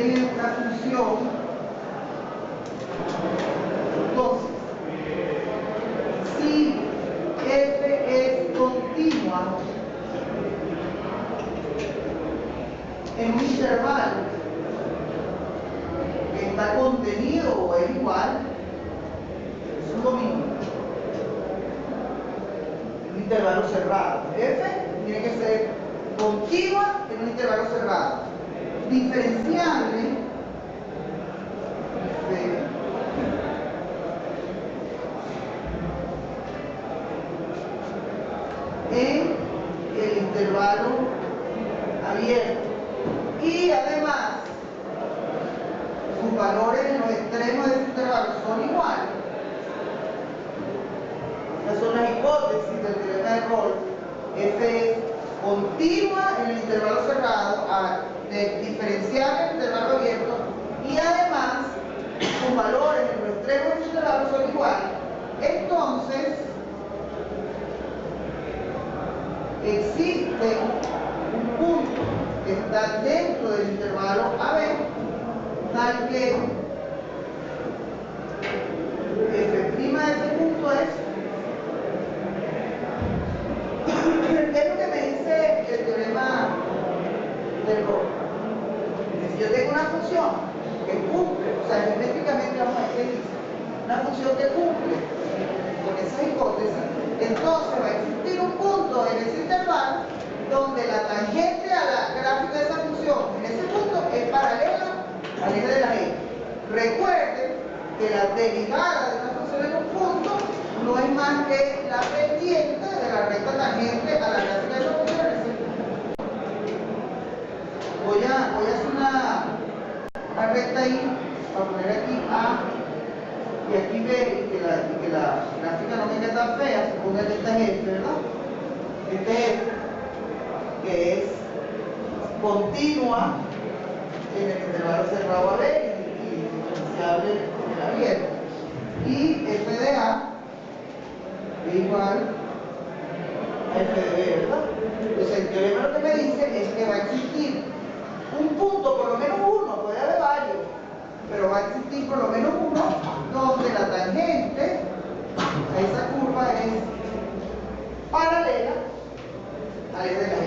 tiene una función. Entonces, si f es continua en un intervalo que está contenido o es igual, es un dominio. Un intervalo cerrado. F tiene que ser continua en un intervalo cerrado. Diferenciable en el intervalo abierto. Y además, sus valores en los extremos de ese intervalo son iguales. Estas son las hipótesis del teorema de Rolle. F es continua en el intervalo cerrado, diferenciable en el intervalo abierto, y además sus valores en los extremos del intervalo son iguales. Entonces, existe un punto que está dentro del intervalo AB, tal que f' de ese punto es. ¿Qué es lo que me dice el teorema del Rolle? Si yo tengo una función que cumple, o sea, geométricamente vamos a ver qué dice, una función que cumple con esa hipótesis, entonces va a existir un punto en ese intervalo donde la tangente a la gráfica de esa función en ese punto es paralela al eje de la X. Recuerden que la derivada de una función en un punto no es más que la pendiente de la recta tangente a la gráfica de esa función en ese punto. Voy a hacer una recta ahí, para poner aquí A y aquí B, y que la gráfica no me quede tan fea. Suponga que esta es este, ¿verdad? Este es este, que es continua en el intervalo cerrado AB y diferenciable en el abierto. Y f de A es igual a f de B, ¿verdad? Entonces el teorema lo que me dice es que va a existir un punto, por lo menos uno, puede haber varios, pero va a existir por lo menos uno donde la tangente a esa curva es paralela al eje de la X.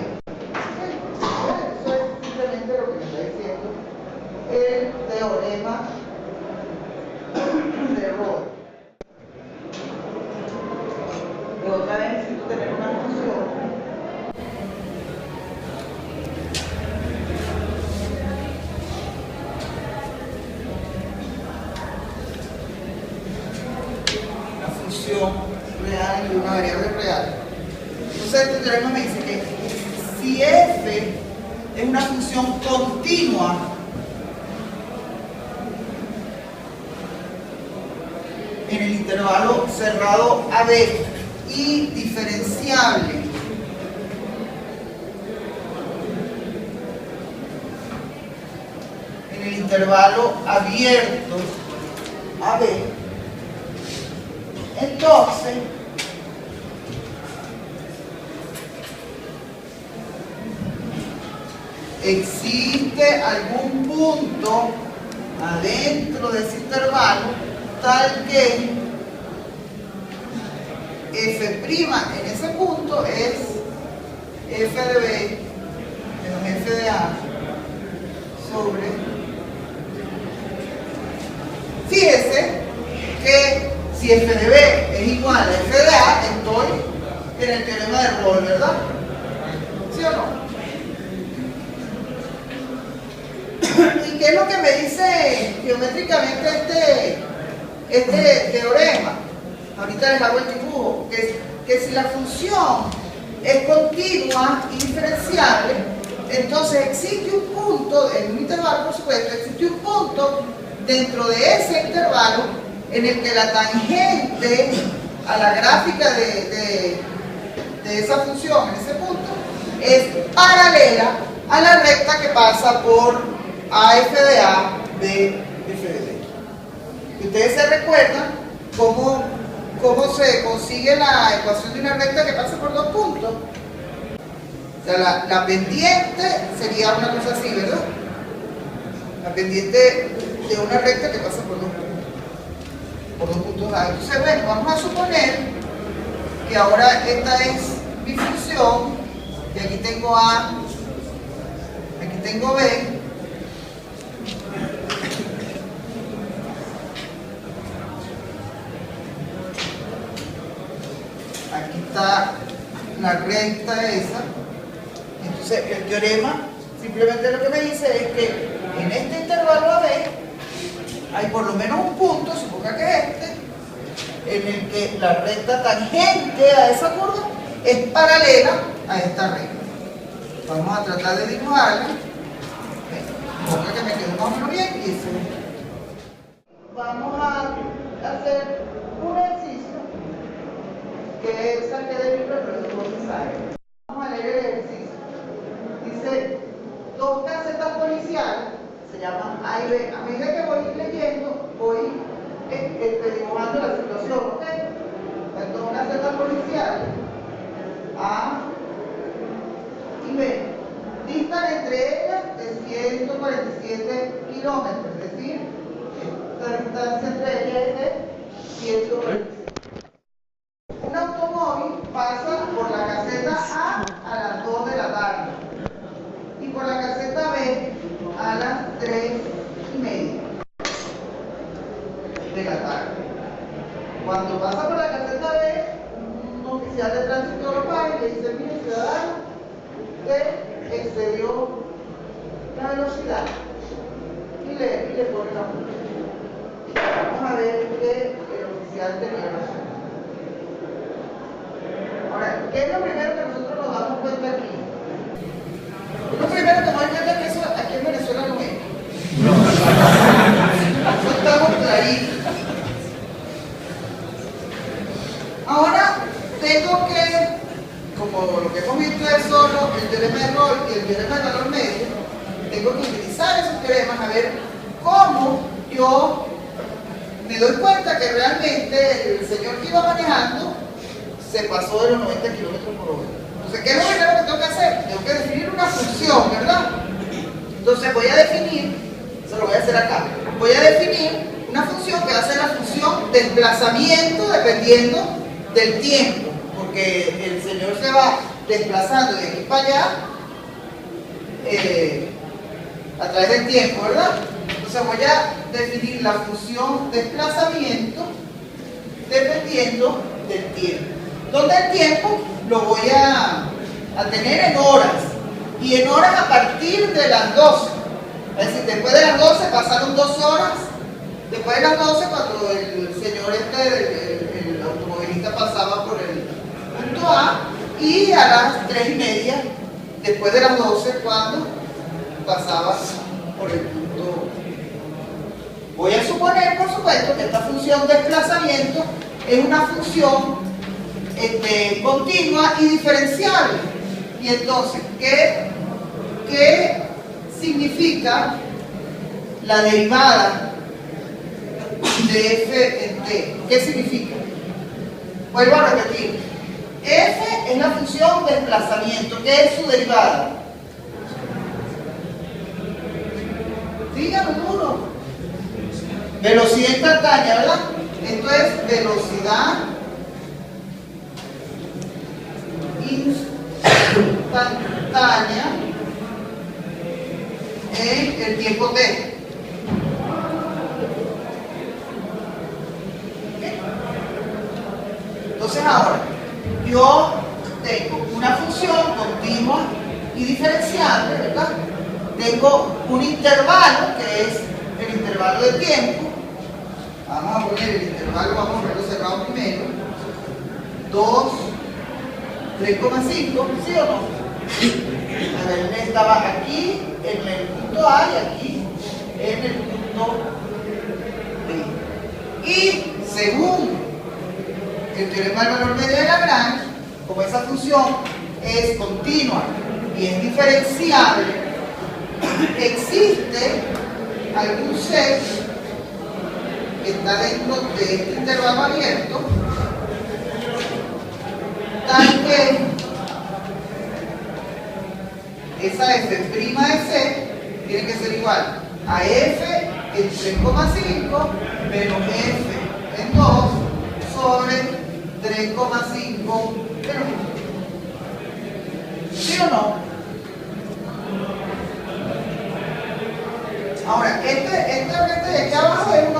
Eso es simplemente lo que me está diciendo el teorema de Rolle. Y otra vez necesito tener una función real y una variable real. Entonces este teorema me dice que si f es una función continua en el intervalo cerrado AB y diferenciable en el intervalo abierto AB, entonces existe algún punto adentro de ese intervalo tal que f' en ese punto es f de B menos f de A sobre. Fíjese que si f de B es igual a f de A, estoy en el teorema de Rolle, ¿verdad? ¿Sí o no? ¿Y qué es lo que me dice geométricamente este teorema? Ahorita les hago el dibujo. Que si la función es continua y diferenciable, entonces existe un punto, en un intervalo por supuesto, existe un punto dentro de ese intervalo en el que la tangente a la gráfica de esa función, en ese punto, es paralela a la recta que pasa por AF de A de F de B. Y ustedes se recuerdan cómo se consigue la ecuación de una recta que pasa por dos puntos. O sea, la pendiente sería una cosa así, ¿verdad? La pendiente de una recta que pasa por dos puntos A. Entonces, bueno, vamos a suponer que ahora esta es mi función, y aquí tengo A, aquí tengo B, aquí está la recta esa. Entonces el teorema simplemente lo que me dice es que en este intervalo AB hay por lo menos un punto, suponga que es este, en el que la recta tangente a esa curva es paralela a esta recta. Vamos a tratar de dibujarla. Suponga que me quede más o menos bien y eso. Vamos a hacer un ejercicio que saqué de mi profesor González. Vamos a leer el ejercicio. Dice, dos casetas policiales se llaman A y B. A medida que voy leyendo, voy dibujando la situación, ¿ok? Entonces, dos casetas policiales A y B distan entre ellas de 147 kilómetros, es decir, esta distancia entre ellas es de 147. Un automóvil pasa por la caseta A las 2 de la tarde y por la caseta B a las 3:30 de la tarde. Cuando pasa por la caseta B, un oficial de tránsito lo para y le dice, mire ciudadano, usted excedió la velocidad y le pone la multa. Vamos a ver que el oficial tenía razón. Ahora, ¿qué es lo primero que nosotros nos damos cuenta aquí? Lo primero que nos damos cuenta es que eso aquí en Venezuela no es. Eso estamos claritos. Ahora, tengo que, como lo que hemos visto es solo el teorema de Rolle y el teorema de valor medio, tengo que utilizar esos teoremas a ver cómo yo me doy cuenta que realmente el señor que iba manejando se pasó de los 90 kilómetros por hora. Entonces, ¿qué es lo primero que tengo que hacer? Tengo que definir una función, ¿verdad? Entonces voy a definir, eso lo voy a hacer acá, voy a definir una función que va a ser la función desplazamiento dependiendo del tiempo, porque el señor se va desplazando de aquí para allá a través del tiempo, ¿verdad? Entonces voy a definir la función desplazamiento dependiendo del tiempo, donde el tiempo lo voy a tener en horas, y en horas a partir de las 12. Es decir, después de las 12 pasaron 2 horas, después de las 12 cuando el señor el automovilista pasaba por el punto A, y a las 3:30 después de las 12 cuando pasaba por el punto B. Voy a suponer, por supuesto, que esta función desplazamiento es una función continua y diferenciable. Y entonces, ¿qué significa la derivada de f en t? ¿Qué significa? Vuelvo a repetir. F es la función desplazamiento. ¿Qué es su derivada? Dígalo duro. Velocidad instantánea, ¿verdad? Esto es velocidad instantánea en el tiempo t. Entonces ahora, yo tengo una función continua y diferenciable, ¿verdad? Tengo un intervalo, que es el intervalo de tiempo. Vamos a poner el intervalo, vamos a ponerlo cerrado primero. 2, 3,5, ¿sí o no? A ver, estaba aquí en el punto A y aquí en el punto B. Y según el teorema del valor medio de Lagrange, como esa función es continua y es diferenciable, existe algún set que está dentro de este intervalo abierto, tal que esa f' de c tiene que ser igual a f en 3,5 menos f en 2 sobre 3,5 menos 1. ¿Sí o no? Ahora, este de aquí abajo es 1,5.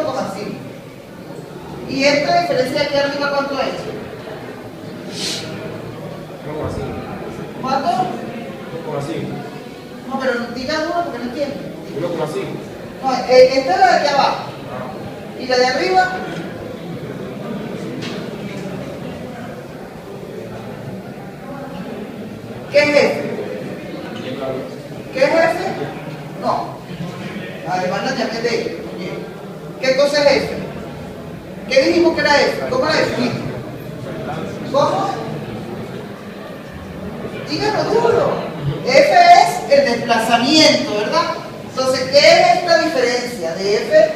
¿Y esta diferencia de aquí arriba cuánto es? 1,5. ¿Cuánto? 1,5. No, pero no digas uno porque no entiendo. 1,5. No, esta es la de aquí abajo. ¿Y la de arriba? ¿Qué es F? ¿Qué es F? No. Además la llamé de F. ¿Qué cosa es F? ¿Qué dijimos que era F? ¿Cómo la definimos? ¿Cómo? Díganlo duro. F es el desplazamiento, ¿verdad? Entonces, ¿qué es esta diferencia de F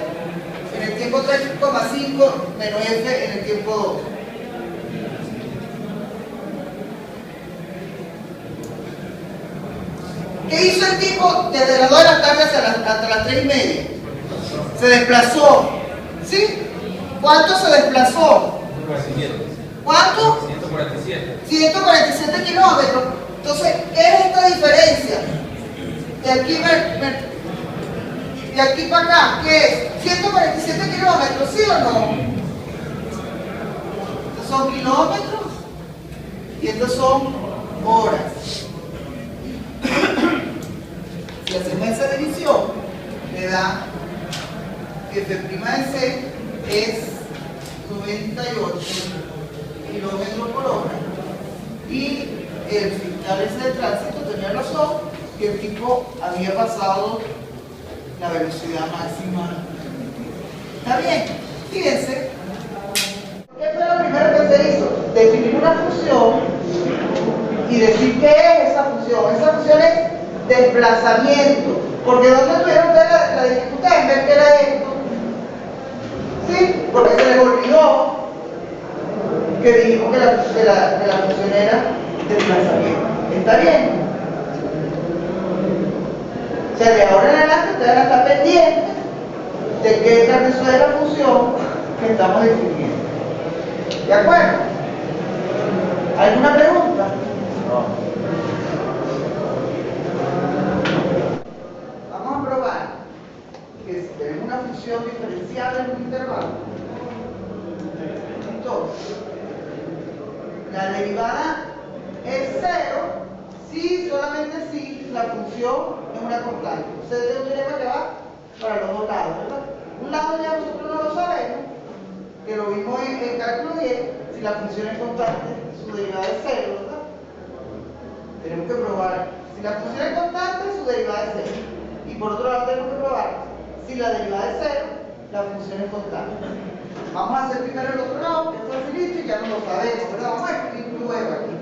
en el tiempo 3,5 menos F en el tiempo 2? ¿Qué hizo el tipo desde las 2 de la tarde hasta las 3:30? Se desplazó. ¿Sí? ¿Cuánto se desplazó? 147. ¿Cuánto? 147. 147 kilómetros. Entonces, ¿qué es esta diferencia? De aquí para acá, ¿qué es? 147 kilómetros, ¿sí o no? Estos son kilómetros y estos son horas. Si hacemos esa división, me da que F' de C es 98 kilómetros por hora. Y el fiscal ese de tránsito tenía razón que el tipo había pasado la velocidad máxima. ¿Está bien? Fíjense. ¿Qué fue lo primero que se hizo? Definir una función y decir qué es esa función. Esa función es desplazamiento. Porque ¿dónde tuvieron ustedes la dificultad en ver qué era esto? ¿Sí? Porque se les olvidó que dijimos que la función era desplazamiento. ¿Está bien? O sea, de ahora en adelante ustedes van a estar pendientes de qué transmisión es la función que estamos definiendo. ¿De acuerdo? ¿Alguna pregunta? No. Vamos a probar que si tenemos una función diferenciable en un intervalo, entonces la derivada es 0 si, solamente si, la función es una constante. Ustedes tienen un teorema que va para los dos lados, ¿verdad? Un lado ya nosotros no lo sabemos, que lo vimos en cálculo 10, si la función es constante, su derivada es 0, ¿verdad? Tenemos que probar, si la función es constante, su derivada es 0. Y por otro lado tenemos que probar, si la derivada es 0, la función es constante. Vamos a hacer primero el otro lado, que es facilito y ya no lo sabemos, ¿verdad? Vamos a escribir luego aquí.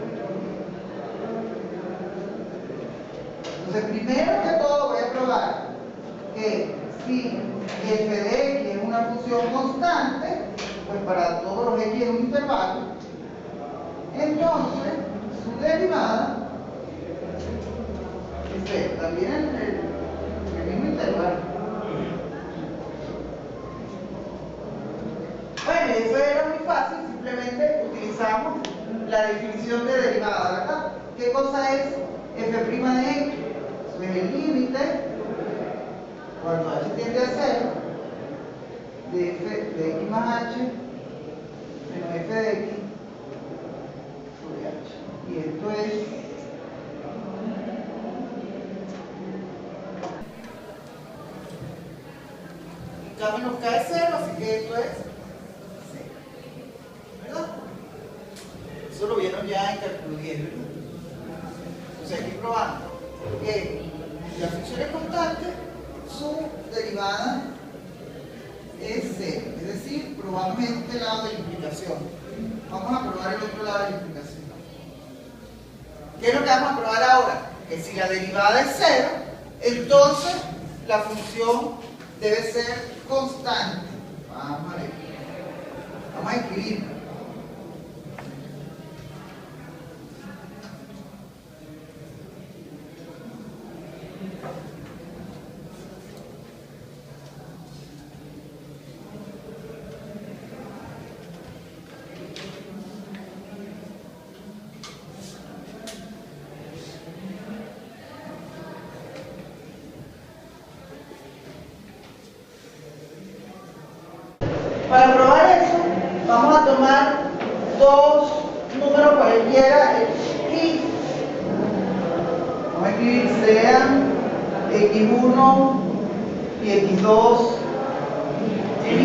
Entonces, primero que todo voy a probar que si f de x es una función constante, pues para todos los x es un intervalo, entonces su derivada es 0, también en el mismo intervalo. Bueno, eso era muy fácil, simplemente utilizamos la definición de derivada, ¿verdad? ¿Qué cosa es f' de x? Eso es el límite, cuando h tiende a 0, de f de x más h menos f de x sobre h. Y esto es K menos K es 0, así que esto es 0. ¿Verdad? Eso lo vieron ya en cálculo 10, ¿verdad? Entonces aquí probando que la función es constante, su derivada es 0. Es decir, probamos este lado de la implicación. Vamos a probar el otro lado de la implicación. ¿Qué es lo que vamos a probar ahora? Que si la derivada es 0, entonces la función debe ser constante. Vamos a ver. Vamos a escribir. Para probar eso, vamos a tomar dos números cualquiera y vamos a escribir sean x1 y x2 en i.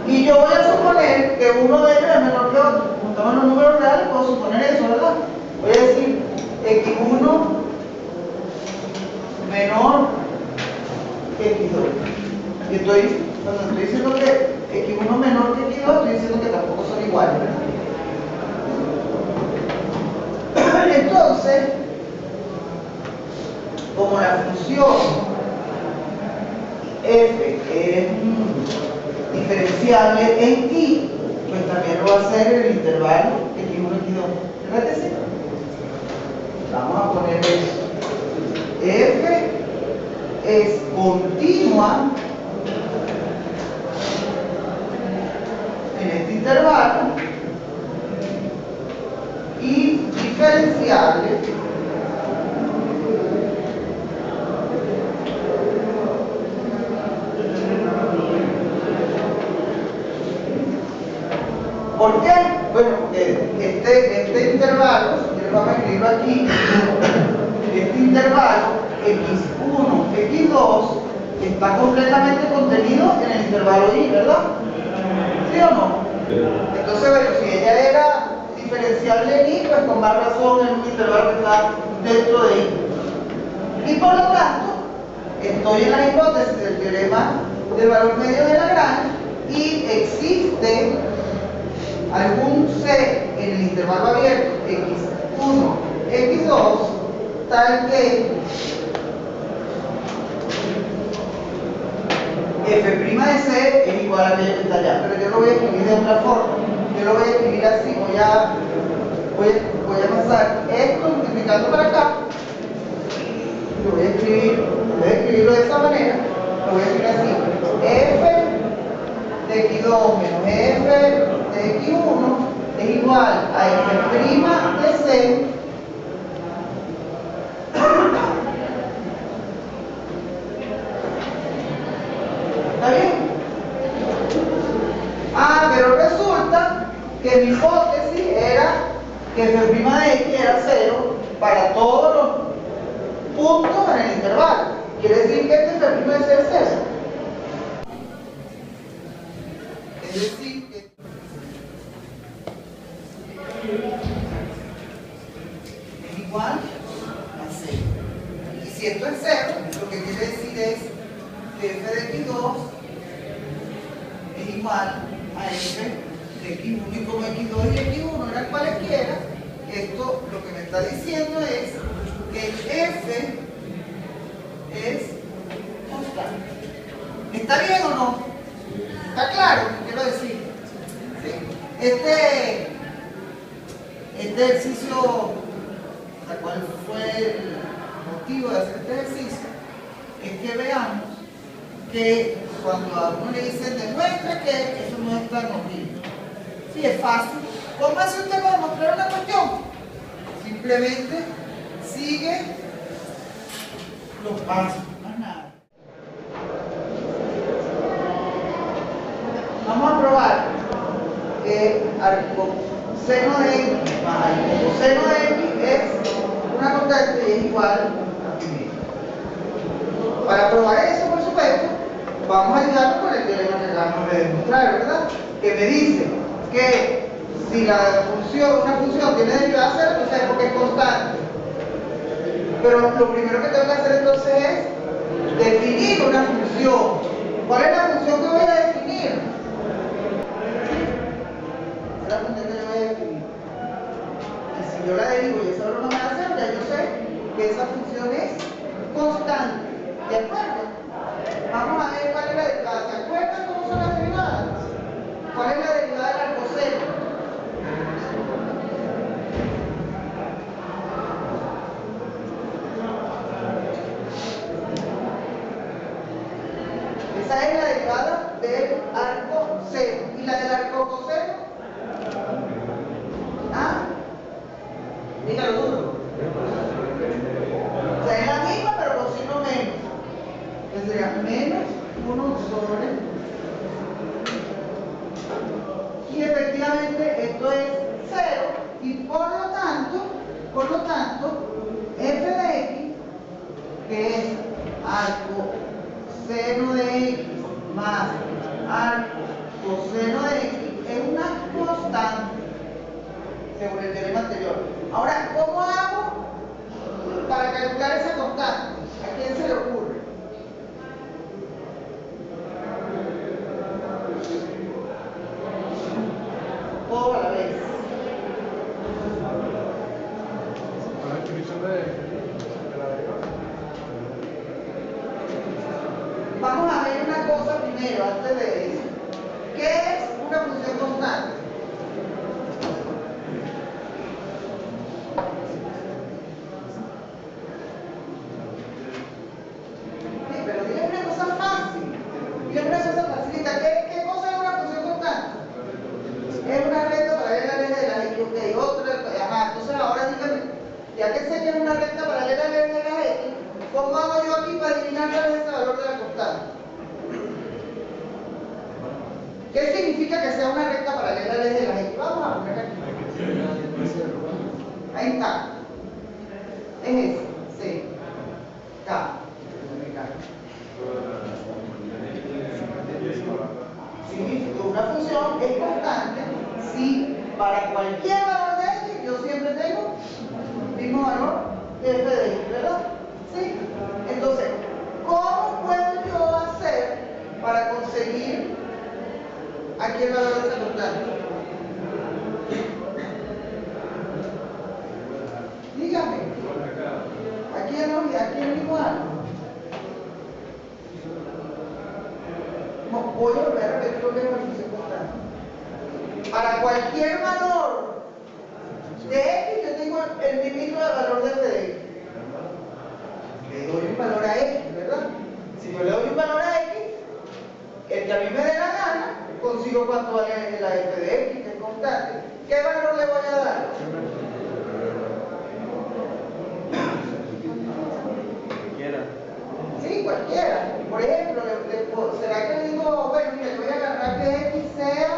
Y yo voy a suponer que uno de ellos es menor que otro. Como estamos en los números reales, puedo suponer eso, ¿verdad? Voy a decir x1 menor que x2. Y cuando estoy diciendo que x1 menor que x2, estoy diciendo que tampoco son iguales, ¿verdad? Entonces, como la función f es diferenciable en i, pues también lo va a hacer en el intervalo x1 x2. ¿Verdad que sí? Vamos a poner eso. F es continua en este intervalo y diferenciable ¿por qué? Bueno, porque este intervalo, si vamos a escribirlo aquí, este intervalo x1, x2 está completamente contenido en el intervalo i, ¿verdad? ¿Sí o no? Entonces, bueno, si ella era diferenciable en i, pues con más razón es un intervalo que está dentro de i. Y por lo tanto, estoy en la hipótesis del teorema del valor medio de Lagrange y existe algún c en el intervalo abierto x1, x2, tal que f' de c es igual a aquello que está allá, pero yo lo voy a escribir de otra forma. Yo lo voy a escribir así, voy a pasar esto multiplicando para acá, lo voy a escribirlo de esa manera, lo voy a escribir así, f de x2 menos f de x1 es igual a f' de c ¿está bien? Pero resulta que mi hipótesis era que f' de x era 0 para todos los puntos en el intervalo. Quiere decir que este f' de c es 0. Es decir, que es igual a 0. Y si esto es 0, lo que quiere decir es que f de x2 es igual a f de x1, y como x2 y x1 eran cualesquiera, esto lo que me está diciendo es que f es constante. ¿Está bien o no? ¿Está claro? Quiero decir, ¿sí? Este ejercicio, ¿cuál fue el motivo de hacer este ejercicio? Es que veamos que cuando a uno le dicen demuestra que eso no es tan obvio. Sí, es fácil. ¿Cómo hace usted para demostrar una cuestión? Simplemente sigue los pasos, más nada. Vamos a probar que arcoseno de x más arcoseno de x es una constante y es igual a pi. Para probar eso, por supuesto, vamos a ayudarnos con el teorema que acabamos de demostrar, ¿verdad? Que me dice que si una función tiene derivada cero, entonces es porque es constante. Pero lo primero que tengo que hacer entonces es definir una función. ¿Cuál es la función que voy a definir? La función que yo voy a definir. Y si yo la derivo y esa broma me la hace, ya yo sé que esa función es constante. ¿De acuerdo? Vamos a ver cuál es la derivada. ¿Se acuerdan cómo son las derivadas? ¿Cuál es la derivada del arcoseno? Esa es la derivada del arcoseno. ¿Y la del arcocoseno? ¿Ah? Dígalo duro. O sea, es la misma, pero con signo menos. Que sería menos 1 sobre más arco coseno de x es una constante, según el teorema anterior. Ahora, ¿cómo hago para calcular esa constante? ¿A quién se le ocurre? Todo a la vez. La definición de la derivada. Vamos a ver una cosa primero, antes de eso. ¿Qué es una función constante? Sí, pero dile una cosa fácil. Dile una cosa facilita. ¿Qué cosa es una función constante? Es una recta paralela al eje de la x. Ok, otra. Ajá, entonces ahora dígame, ya que sé que es una recta paralela al eje de la x, ¿cómo hago yo aquí para eliminar cuál es ese valor de la constante? ¿Qué significa que sea una recta paralela al eje de la x? Vamos a poner aquí. Ahí está. Es eso. C. K. Significa una función es constante si para cualquier valor de x yo siempre tengo el mismo valor de f de x, ¿verdad? ¿Sí? Entonces, ¿cómo puedo yo hacer para conseguir aquí el valor de esa constante? Dígame. Aquí es igual. No, voy a volver a repetir lo que es una función constante. Para cualquier valor de x, yo tengo el mismo valor de f de x. Le doy un valor a x, ¿verdad? Si yo le doy un valor a x, el que a mí me dé la gana, consigo cuánto vale la f de x, que es constante. ¿Qué valor le voy a dar? Sí, cualquiera. Por ejemplo, ¿será que le digo, bueno, mira, yo voy a agarrar que x sea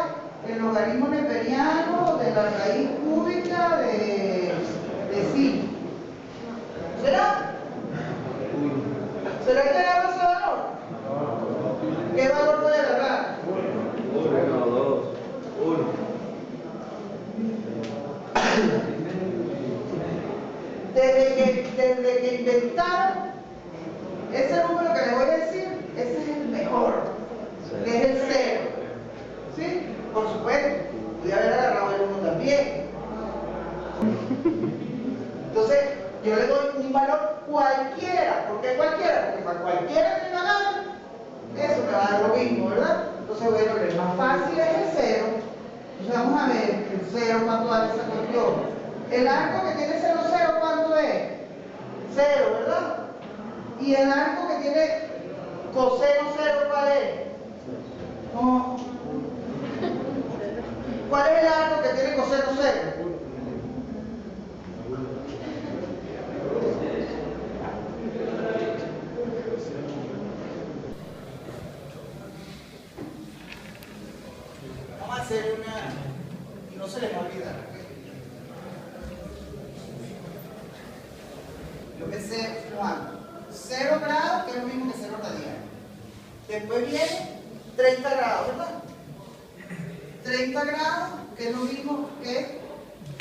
el logaritmo neperiano de la raíz cúbica de 5? ¿Será? ¿Será que agarro ese valor? ¿Qué valor voy a agarrar? 1, 2, 1. Desde que inventaron ese número que les voy a decir, ese es el mejor, que es el 0. ¿Sí? Por supuesto, pude haber agarrado el 1 también. Entonces, yo le doy un valor cualquiera. ¿Por qué cualquiera? Porque para cualquiera que me haga, eso me va a dar lo mismo, ¿verdad? Entonces, bueno, el más fácil es el 0. Entonces, vamos a ver el 0, ¿cuánto vale esa cuestión? El arco que tiene 0, 0, ¿cuánto es? 0, ¿verdad? Y el arco que tiene coseno 0, ¿cuál es? No. ¿Cuál es el arco que tiene coseno 0? Vamos a hacer una, y no se les va a olvidar. Yo pensé, Juan, 0 grados, que es lo mismo que 0 radianes. Después viene 30 grados, ¿verdad? 30 grados, que es lo mismo que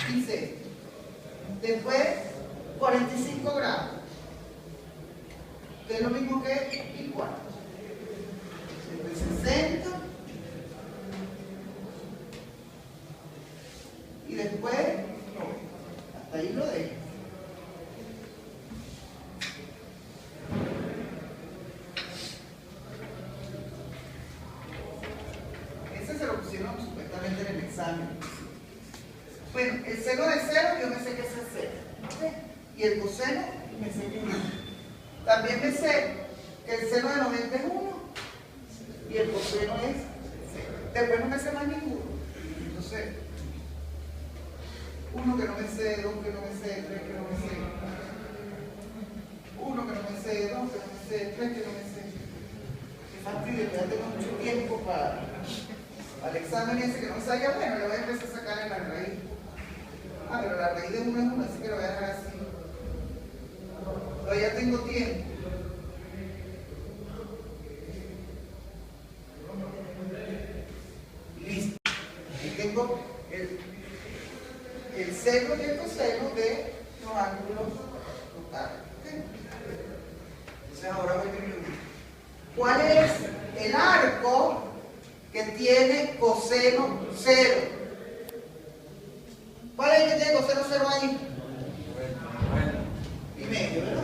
15. Después, 45 grados, que es lo mismo que pi cuarto. Después 60. Y después, 90. Hasta ahí lo dejo. Supuestamente en el examen. Bueno, el seno de 0 yo me sé que es 0, ¿okay? Y el coseno me sé que es 1. También me sé que el seno de 90 es 1 y el coseno es 0. Después no me sé más ninguno. Entonces, 1 que no me sé, 2 que no me sé, 3 que no me sé, 1 que no me sé, 2 que no me sé, 3 que no me sé. Qué fastidio, ya tengo mucho tiempo para al examen ese que no me salga, bueno, le voy a empezar a sacar en la raíz. Ah, pero la raíz de 1 es 1, así que lo voy a dejar así. Todavía tengo tiempo. seno y el coseno de los ángulos totales. ¿Okay? Entonces ahora voy a escribir. ¿Cuál es el arco que tiene coseno 0? ¿Cuál es el que tiene coseno 0 ahí? Y medio, ¿verdad?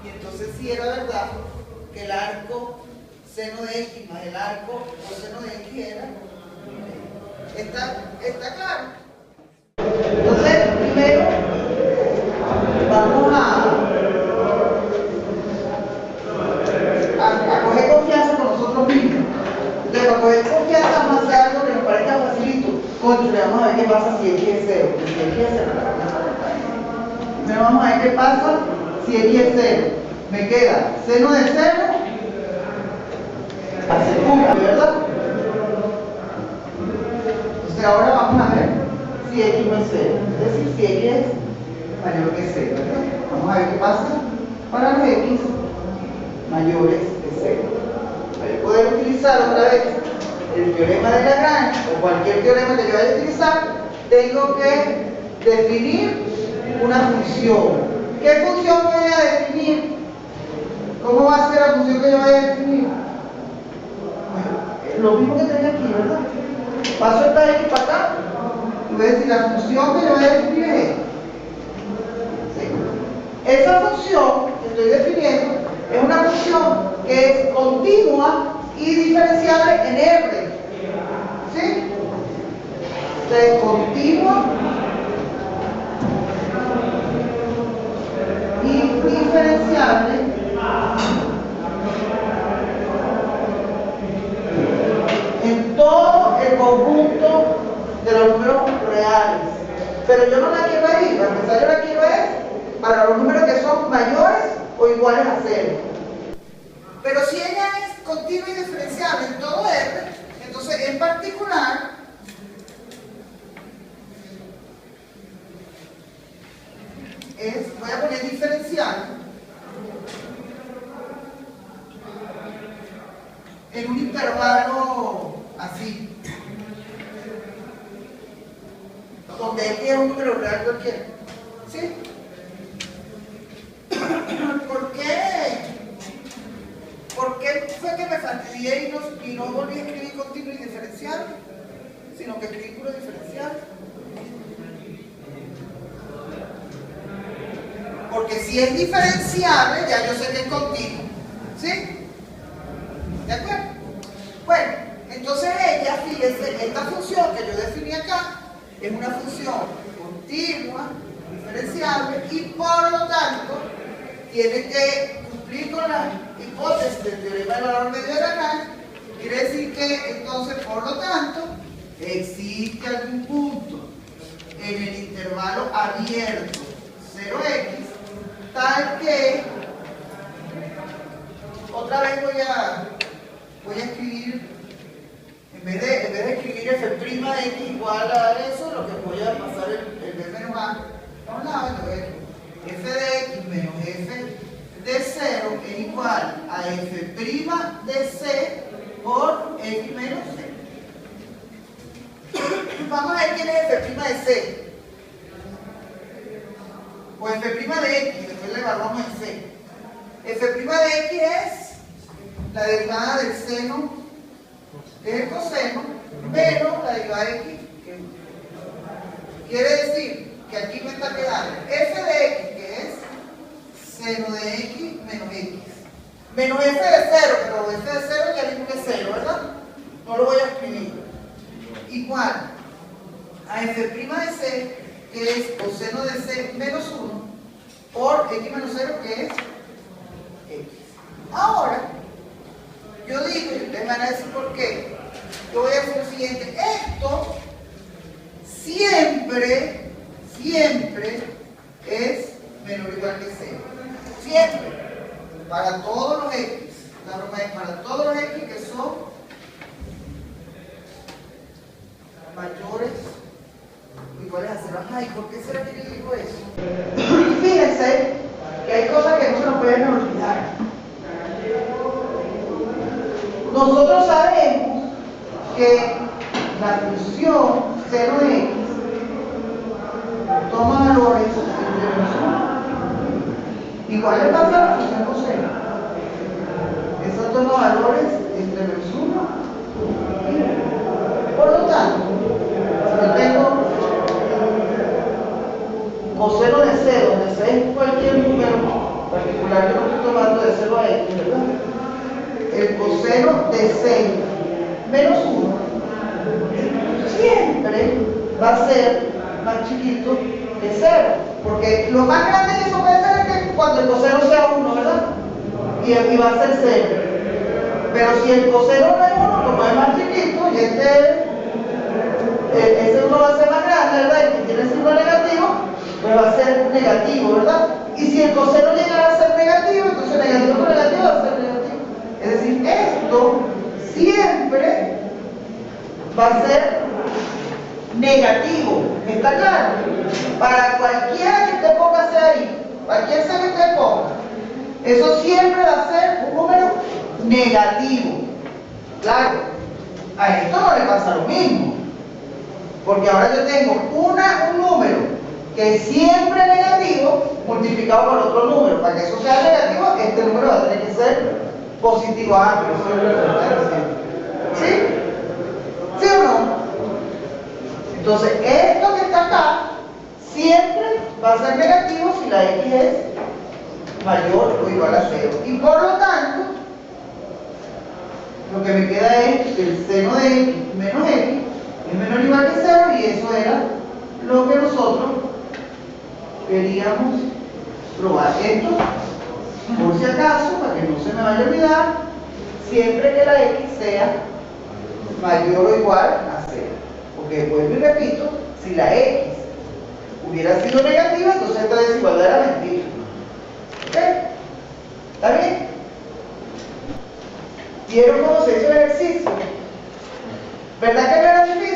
Y entonces sí era verdad que el arco seno de x más el arco coseno de x era. ¿Está claro? Entonces, primero vamos a coger confianza con nosotros mismos. Entonces, para coger confianza vamos a hacer algo que nos parezca facilito. Contra, vamos a ver qué pasa si x es 0. Si x es 0, primero vamos a ver qué pasa si x es 0. Me queda seno de 0 a segunda, ¿verdad? Entonces ahora vamos a ver si x no es 0. Es decir, si x es mayor que 0, ¿verdad? Vamos a ver qué pasa para los x mayores que 0. Para poder utilizar otra vez el teorema de Lagrange o cualquier teorema que yo vaya a utilizar, tengo que definir una función. ¿Qué función voy a definir? ¿Cómo va a ser la función que yo voy a definir? Lo mismo que tengo aquí, ¿verdad? Paso esta x para acá y voy a decir la función que yo voy a definir es esta. ¿Sí? Esa función que estoy definiendo es una función que es continua y diferenciable en R. ¿Sí? Es continua y diferenciable en todo el conjunto de los números reales. Pero yo no la quiero ahí, para empezar yo la quiero es para los números que son mayores o iguales a 0. Pero si ella es continua y diferenciable en todo R, entonces en particular voy a poner diferencial en un intervalo así, donde X es un número real cualquiera. ¿Sí? ¿Por qué fue que me fastidié y no volví a escribir continuo y diferencial, sino que escribí puro diferencial? Porque si es diferenciable, ya yo sé que es continuo. ¿Sí? ¿De acuerdo? Bueno, entonces ella, fíjense, esta función que yo definí acá es una función continua, diferenciable y por lo tanto tiene que cumplir con la hipótesis del teorema del valor medio de Lagrange. Quiere decir que entonces, por lo tanto, existe algún punto en el intervalo abierto 0x tal que, otra vez voy a escribir, en vez de escribir f' de x igual a eso, lo que voy a pasar el b menos a un lado, entonces f de x menos f de 0 es igual a f' de c por x menos c. Vamos a ver quién es f' de c. O f' de x, después le evaluamos en c. F' de x es la derivada del seno, que es el coseno, menos la derivada de x. Quiere decir que aquí me está quedando f de x, que es seno de x menos x. Menos f de 0, pero f de 0 ya digo que es 0, ¿verdad? No lo voy a escribir. Igual a f' de c, que es coseno de c menos 1, por x menos 0, que es x. Ahora, yo digo, y ustedes van a decir por qué, yo voy a hacer lo siguiente: esto siempre es menor o igual que 0. Siempre. Para todos los x. La broma es para todos los x que son mayores o iguales a 0. Ay, ¿por qué será que yo digo eso? Fíjense que hay cosas que no se nos pueden olvidar. Nosotros sabemos que la función seno de x toma valores entre menos 1. Igual le pasa a la función coseno. Eso toma valores entre menos 1. Por lo tanto, si yo tengo coseno de 0, donde C es cualquier número particular, yo no estoy tomando de 0 a x, ¿verdad? El coseno de 6 menos 1 siempre va a ser más chiquito que 0, porque lo más grande que eso puede ser es que cuando el coseno sea 1, ¿verdad? Y va a ser 0. Pero si el coseno no es 1, como es más chiquito, y ese 1 va a ser más grande, ¿verdad? Y tiene signo negativo, pues va a ser negativo, ¿verdad? Y si el coseno llegara a ser negativo, entonces negativo con negativo va a ser negativo. Es decir, esto siempre va a ser negativo, ¿está claro? Para cualquiera que usted ponga C ahí, cualquier C que usted ponga, eso siempre va a ser un número negativo. Claro, a esto no le pasa lo mismo, porque ahora yo tengo un número que es siempre negativo multiplicado por otro número. Para que eso sea negativo, este número va a tener que ser positivo. ¿Sí? ¿Sí o no? Entonces, esto que está acá siempre va a ser negativo si la x es mayor o igual a 0. Y por lo tanto, lo que me queda es que el seno de x menos x es menor o igual que 0, y eso era lo que nosotros queríamos probar. Esto, por si acaso, para que no se me vaya a olvidar, siempre que la x sea mayor o igual a 0. Porque vuelvo y repito, si la x hubiera sido negativa, entonces esta desigualdad era mentira. ¿Ok? ¿Está bien? ¿Vieron cómo se hizo el ejercicio? ¿Verdad que no era difícil?